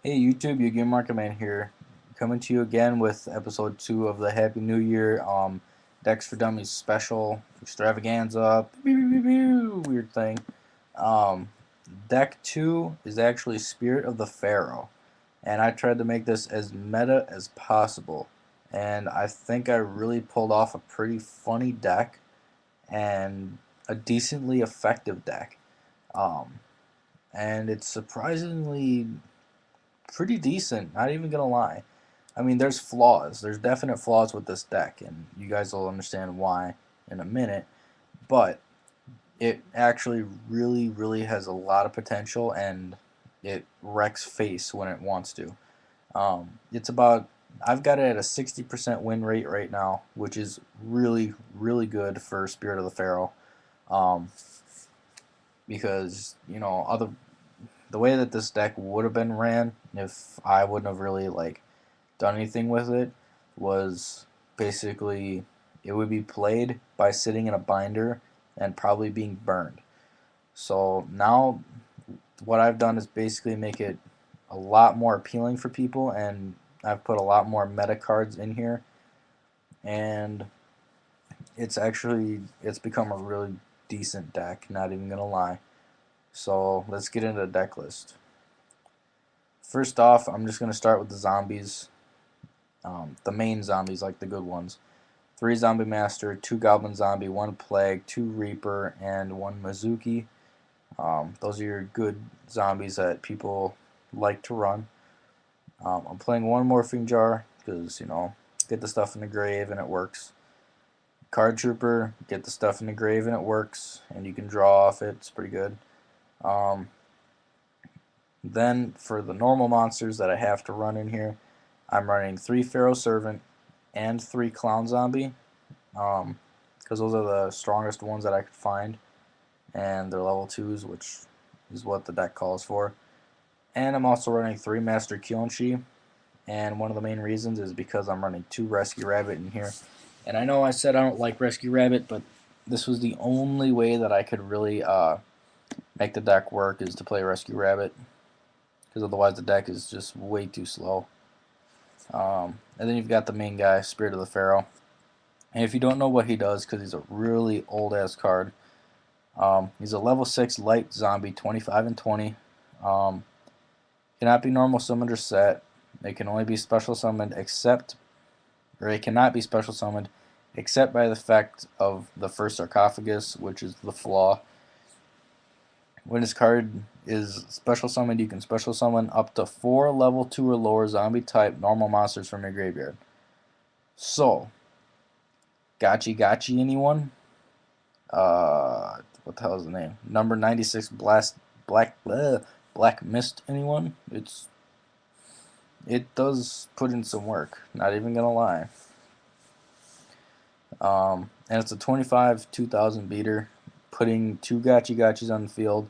Hey YouTube, yugiohmarketman here, coming to you again with episode 2 of the Happy New Year Decks for Dummies special extravaganza weird thing. Um, Deck 2 is actually Spirit of the Pharaoh, and I tried to make this as meta as possible, and I think I really pulled off a pretty funny deck and a decently effective deck. Um, and it's surprisingly pretty decent, not even gonna lie. I mean, there's flaws. There's definite flaws with this deck, and you guys will understand why in a minute. But it actually really has a lot of potential, and it wrecks face when it wants to. It's about I've got it at a 60% win rate right now, which is really good for Spirit of the Pharaoh. Um, because other the way that this deck would have been ran if I wouldn't have really done anything with it was basically it would be played by sitting in a binder and probably being burned. So now what I've done is basically make it a lot more appealing for people, and I've put a lot more meta cards in here, and it's become a really decent deck, not even gonna lie. So let's get into the deck list. First off, I'm just gonna start with the zombies. The main zombies, like the good ones. 3 Zombie Master, 2 Goblin Zombie, 1 Plague, 2 Reaper, and 1 Mizuki. Those are your good zombies that people like to run. I'm playing 1 Morphing Jar because, get the stuff in the grave and it works. Card Trooper, get the stuff in the grave and it works, and you can draw off it. It's pretty good. Um, then for the normal monsters that I have to run in here, I'm running 3 Pharaoh Servant and 3 Clown Zombie, because those are the strongest ones that I could find, and they're level 2s, which is what the deck calls for. And I'm also running 3 Master Kyonshi, and one of the main reasons is because I'm running 2 Rescue Rabbit in here. And I know I said I don't like Rescue Rabbit, but this was the only way that I could really make the deck work, is to play Rescue Rabbit, because otherwise the deck is just way too slow. And then you've got the main guy, Spirit of the Pharaoh. And if you don't know what he does, because he's a really old ass card, he's a level 6 light zombie, 25 and 20. Cannot be normal summoned or set. It can only be special summoned it cannot be special summoned except by the effect of the first sarcophagus, which is the flaw. When this card is special summoned, you can special summon up to 4 level 2 or lower zombie type normal monsters from your graveyard. So, Gotchi anyone? What the hell is the name? Number 96 Black Mist anyone? It does put in some work, not even gonna lie. And it's a 25 2000 beater, putting 2 Gotchis on the field.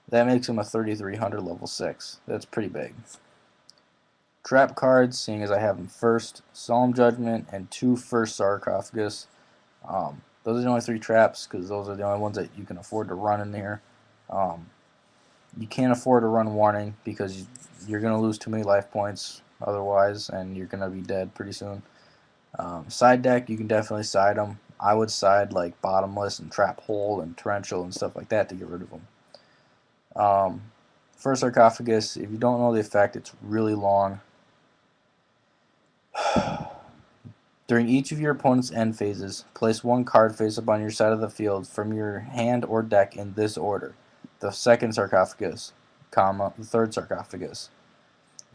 That makes him a 3300 level 6. That's pretty big. Trap cards, seeing as I have them first, Solemn Judgment, and 2 first Sarcophagus. Those are the only 3 traps, because those are the only ones that you can afford to run in there. You can't afford to run Warning, because you're going to lose too many life points otherwise, and you're going to be dead pretty soon. Side deck, you can definitely side them. I would side like Bottomless and Trap Hole and Torrential and stuff like that to get rid of them. First Sarcophagus, if you don't know the effect, it's really long. During each of your opponent's end phases, place 1 card face up on your side of the field from your hand or deck in this order: the second sarcophagus, comma, the third sarcophagus.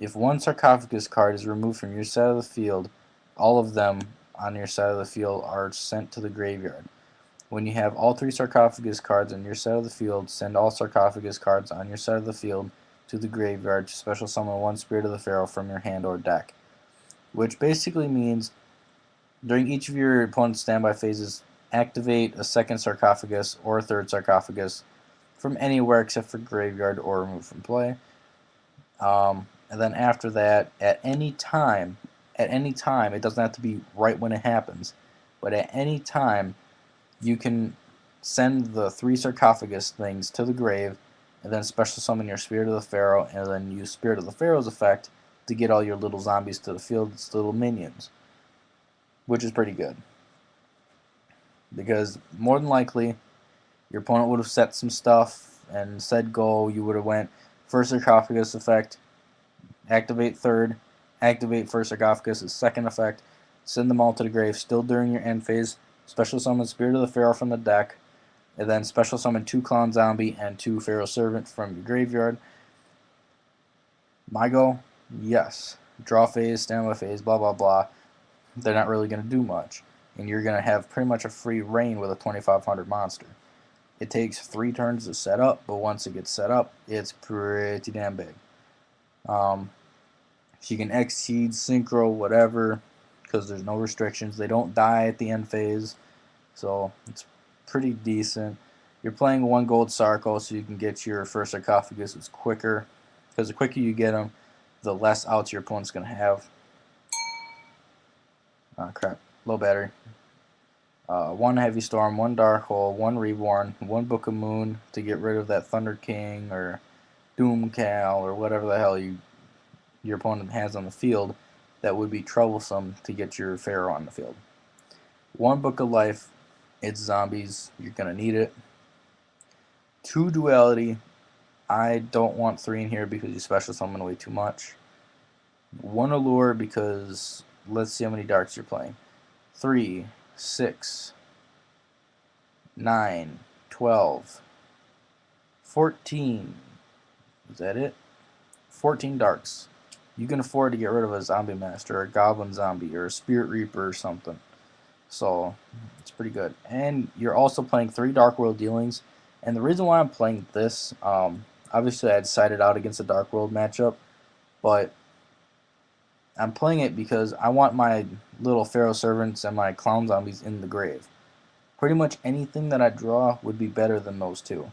If 1 sarcophagus card is removed from your side of the field, all of them on your side of the field are sent to the graveyard. When you have all 3 sarcophagus cards on your side of the field, send all sarcophagus cards on your side of the field to the graveyard to special summon 1 Spirit of the Pharaoh from your hand or deck. Which basically means during each of your opponent's standby phases, activate a second sarcophagus or a third sarcophagus from anywhere except for graveyard or remove from play. And then after that, at any time, it doesn't have to be right when it happens, but at any time, you can send the 3 sarcophagus things to the grave and then special summon your Spirit of the Pharaoh, and then use Spirit of the Pharaoh's effect to get all your little zombies to the field. It's little minions, which is pretty good. Because more than likely, your opponent would have set some stuff and said go, you would have went first sarcophagus effect, activate third, activate first sarcophagus' second effect, send them all to the grave still during your end phase, special summon Spirit of the Pharaoh from the deck, and then special summon 2 Clown Zombie and 2 Pharaoh Servant from your graveyard. My go? Yes. Draw phase, standby phase, blah blah blah. They're not really going to do much. And you're going to have pretty much a free reign with a 2500 monster. It takes 3 turns to set up, but once it gets set up, it's pretty damn big. You can exceed, synchro, whatever, because there's no restrictions. They don't die at the end phase, so it's pretty decent. You're playing 1 gold Sarco, so you can get your first sarcophagus. It's quicker, because the quicker you get them, the less outs your opponent's going to have. Oh crap, low battery. 1 Heavy Storm, 1 Dark Hole, 1 Reborn, 1 Book of Moon to get rid of that Thunder King or Doom Cal or whatever the hell your opponent has on the field that would be troublesome to get your Pharaoh on the field. 1 Book of Life, it's zombies, you're going to need it. 2 Duality, I don't want 3 in here because you special summon way too much. 1 Allure because let's see how many darks you're playing. 3, 6, 9, 12, 14. Is that it? 14 darks. You can afford to get rid of a zombie master, or a goblin zombie, or a spirit reaper or something. So it's pretty good. And you're also playing 3 Dark World dealings. And the reason why I'm playing this, obviously I decided out against the Dark World matchup, but I'm playing it because I want my little Pharaoh Servants and my Clown Zombies in the grave. Pretty much anything that I draw would be better than those 2.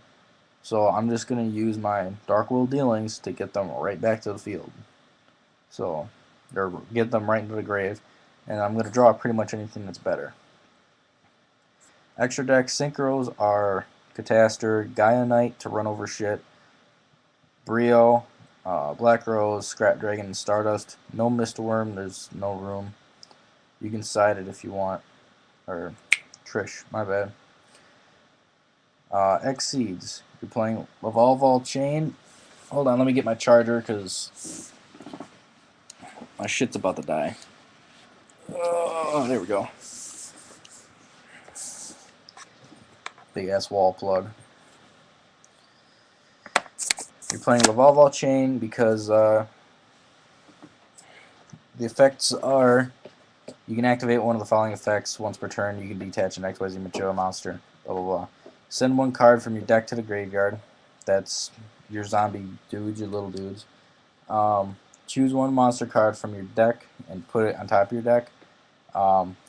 So I'm just going to use my Dark World dealings to get them right back to the field. So, or get them right into the grave. And I'm going to draw pretty much anything that's better. Extra deck synchros are Cataster, Gaia Knight to run over shit, Brio, Black Rose, Scrap Dragon, and Stardust. No Mist Worm, there's no room. You can side it if you want. Or, Trish, my bad. Exceeds. You're playing Evolve All Chain. Hold on, let me get my charger because my shit's about to die. Oh, there we go. Big ass wall plug. You're playing Evolve All Chain because the effects are you can activate one of the following effects once per turn. You can detach an XYZ material monster. Blah blah blah. Send 1 card from your deck to the graveyard. That's your zombie dudes, your little dudes. Choose 1 monster card from your deck and put it on top of your deck.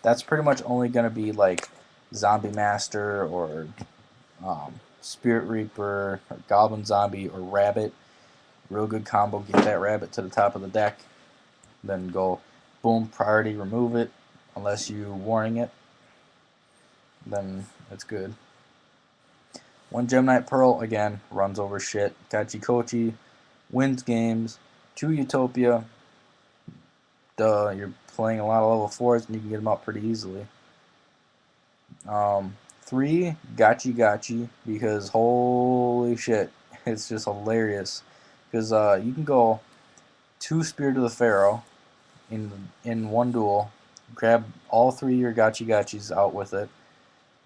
That's pretty much only going to be like Zombie Master or Spirit Reaper or Goblin Zombie or Rabbit. Real good combo. Get that rabbit to the top of the deck. Then go boom, priority, remove it. Unless you warning it. Then it's good. 1 Gemnite Pearl, again, runs over shit. Kachi Kochi, wins games. 2 Utopia. Duh, you're playing a lot of level 4s and you can get them out pretty easily. 3 Gachi Gachi, because holy shit, it's just hilarious. Because you can go 2 Spirit of the Pharaoh in 1 duel, grab all 3 of your Gachi Gachis out with it,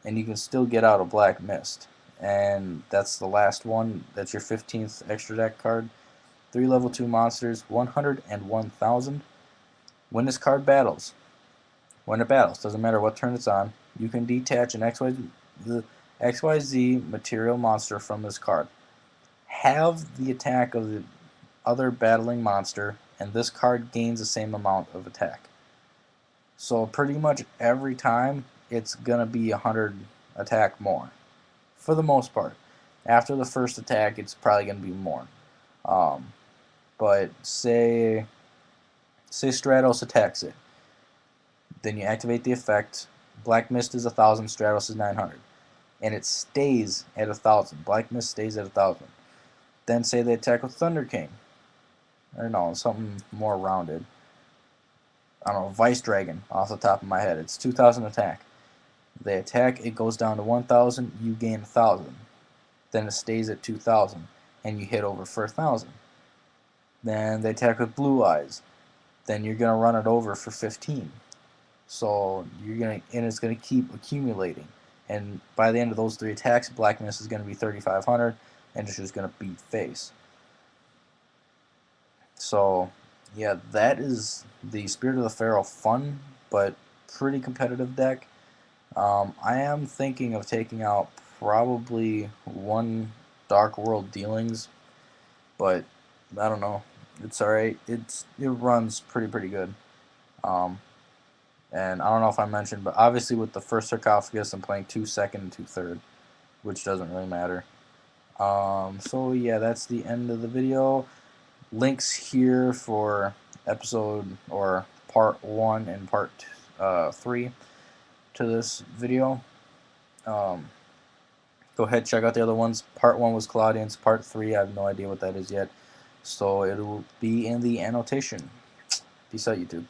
and you can still get out a Black Mist. And that's the last one. That's your 15th extra deck card. 3 level 2 monsters, 100 and 1000. When this card battles, doesn't matter what turn it's on, you can detach an XYZ material monster from this card. Have the attack of the other battling monster, and this card gains the same amount of attack. So pretty much every time, it's going to be 100 attack more. For the most part. After the first attack, it's probably going to be more. But say Stratos attacks it. Then you activate the effect. Black Mist is 1000, Stratos is 900. And it stays at 1000. Black Mist stays at 1000. Then say they attack with Thunder King. Or no, something more rounded. I don't know, Vice Dragon off the top of my head. It's 2,000 attack. They attack, it goes down to 1,000, you gain 1,000. Then it stays at 2,000, and you hit over for 1,000. Then they attack with Blue Eyes. Then you're gonna run it over for 15. So it's gonna keep accumulating. And by the end of those 3 attacks, Black Mist is gonna be 3,500, and it's just gonna beat face. So yeah, that is the Spirit of the Pharaoh fun but pretty competitive deck. I am thinking of taking out probably 1 Dark World Dealings, but I don't know. It's alright. It runs pretty good. And I don't know if I mentioned, but obviously with the first sarcophagus, I'm playing 2 second and 2 third, which doesn't really matter. So yeah, that's the end of the video. Links here for episode or part 1 and part 3 to this video. Go ahead, check out the other ones. Part 1 was Claudians. Part 3, I have no idea what that is yet. So it will be in the annotation. Peace out, YouTube.